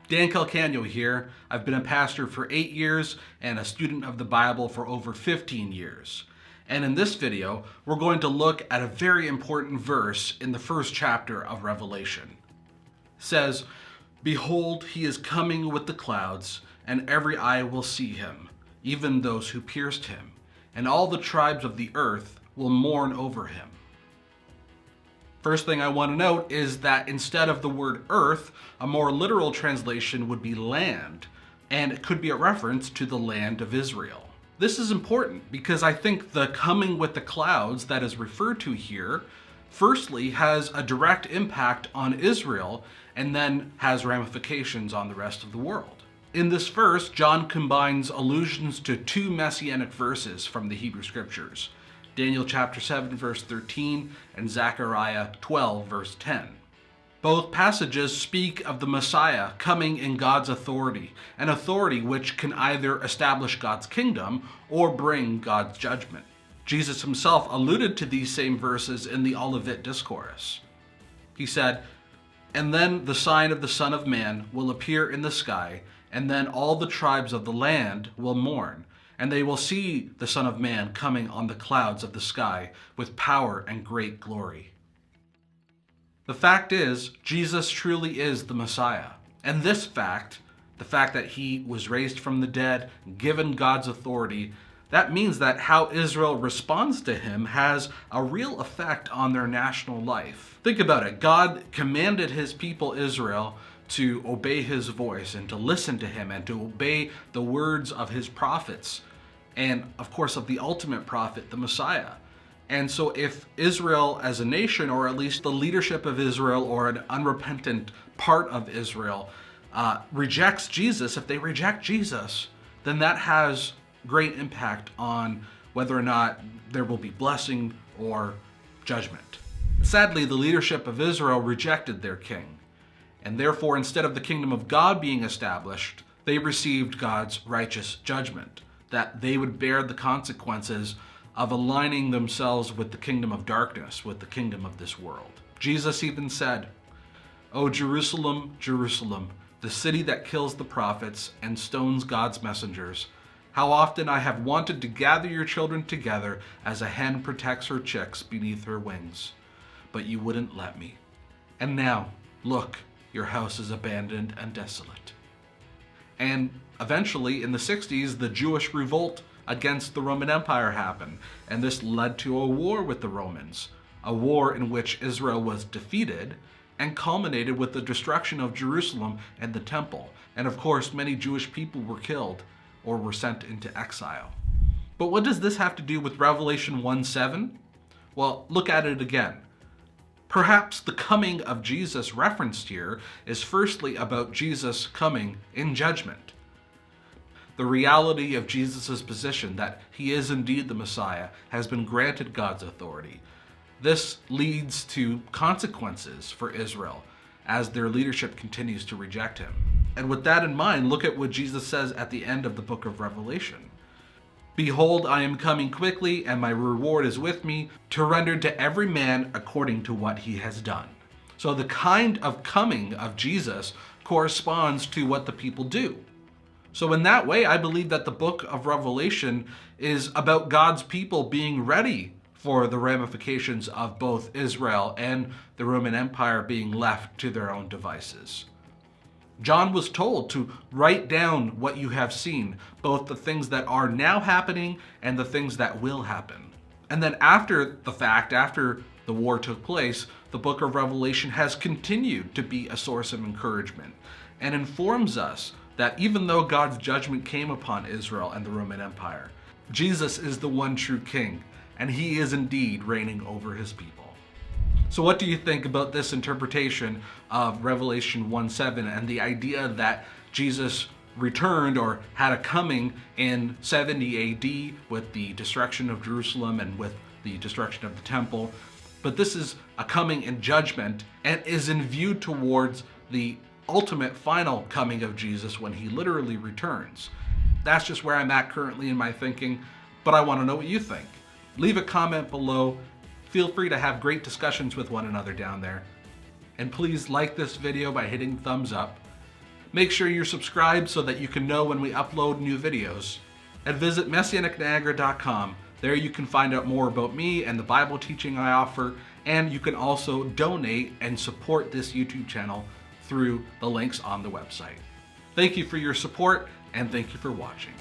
Dan Calcagno here. I've been a pastor for 8 years and a student of the Bible for over 15 years. And in this video, we're going to look at a very important verse in the first chapter of Revelation. It says, "Behold, he is coming with the clouds, and every eye will see him, even those who pierced him, and all the tribes of the earth will mourn over him." First thing I want to note is that instead of the word earth, a more literal translation would be land, and it could be a reference to the land of Israel. This is important because I think the coming with the clouds that is referred to here, firstly, has a direct impact on Israel and then has ramifications on the rest of the world. In this verse, John combines allusions to two messianic verses from the Hebrew Scriptures, Daniel chapter 7 verse 13 and Zechariah 12 verse 10. Both passages speak of the Messiah coming in God's authority, an authority which can either establish God's kingdom or bring God's judgment. Jesus himself alluded to these same verses in the Olivet Discourse. He said, "And then the sign of the Son of Man will appear in the sky, and then all the tribes of the land will mourn, and they will see the Son of Man coming on the clouds of the sky with power and great glory." The fact is, Jesus truly is the Messiah. And this fact, the fact that he was raised from the dead, given God's authority, that means that how Israel responds to him has a real effect on their national life. Think about it. God commanded his people Israel to obey his voice and to listen to him and to obey the words of his prophets and, of course, of the ultimate prophet, the Messiah. And so if Israel as a nation, or at least the leadership of Israel or an unrepentant part of Israel, rejects Jesus, if they reject Jesus, then that has great impact on whether or not there will be blessing or judgment. Sadly, the leadership of Israel rejected their king. And therefore, instead of the kingdom of God being established, they received God's righteous judgment, that they would bear the consequences of aligning themselves with the kingdom of darkness, with the kingdom of this world. Jesus even said, "O Jerusalem, Jerusalem, the city that kills the prophets and stones God's messengers, how often I have wanted to gather your children together as a hen protects her chicks beneath her wings, but you wouldn't let me. And now, look, your house is abandoned and desolate." And eventually, in the 60s, the Jewish revolt against the Roman Empire happened, and this led to a war with the Romans, a war in which Israel was defeated and culminated with the destruction of Jerusalem and the temple. And of course, many Jewish people were killed or were sent into exile. But what does this have to do with Revelation 1:7? Well, look at it again. Perhaps the coming of Jesus referenced here is firstly about Jesus coming in judgment. The reality of Jesus' position that he is indeed the Messiah has been granted God's authority. This leads to consequences for Israel as their leadership continues to reject him. And with that in mind, look at what Jesus says at the end of the book of Revelation. "Behold, I am coming quickly, and my reward is with me, to render to every man according to what he has done." So the kind of coming of Jesus corresponds to what the people do. So in that way, I believe that the book of Revelation is about God's people being ready for the ramifications of both Israel and the Roman Empire being left to their own devices. John was told to write down what you have seen, both the things that are now happening and the things that will happen. And then after the fact, after the war took place, the book of Revelation has continued to be a source of encouragement and informs us that even though God's judgment came upon Israel and the Roman Empire, Jesus is the one true king, and he is indeed reigning over his people. So what do you think about this interpretation of Revelation 1:7 and the idea that Jesus returned or had a coming in 70 AD with the destruction of Jerusalem and with the destruction of the temple, but this is a coming in judgment and is in view towards the ultimate final coming of Jesus when he literally returns? That's just where I'm at currently in my thinking, but I want to know what you think. Leave a comment below. Feel free to have great discussions with one another down there. And please like this video by hitting thumbs up. Make sure you're subscribed so that you can know when we upload new videos. And visit messianicniagara.com. There you can find out more about me and the Bible teaching I offer, and you can also donate and support this YouTube channel through the links on the website. Thank you for your support, and thank you for watching.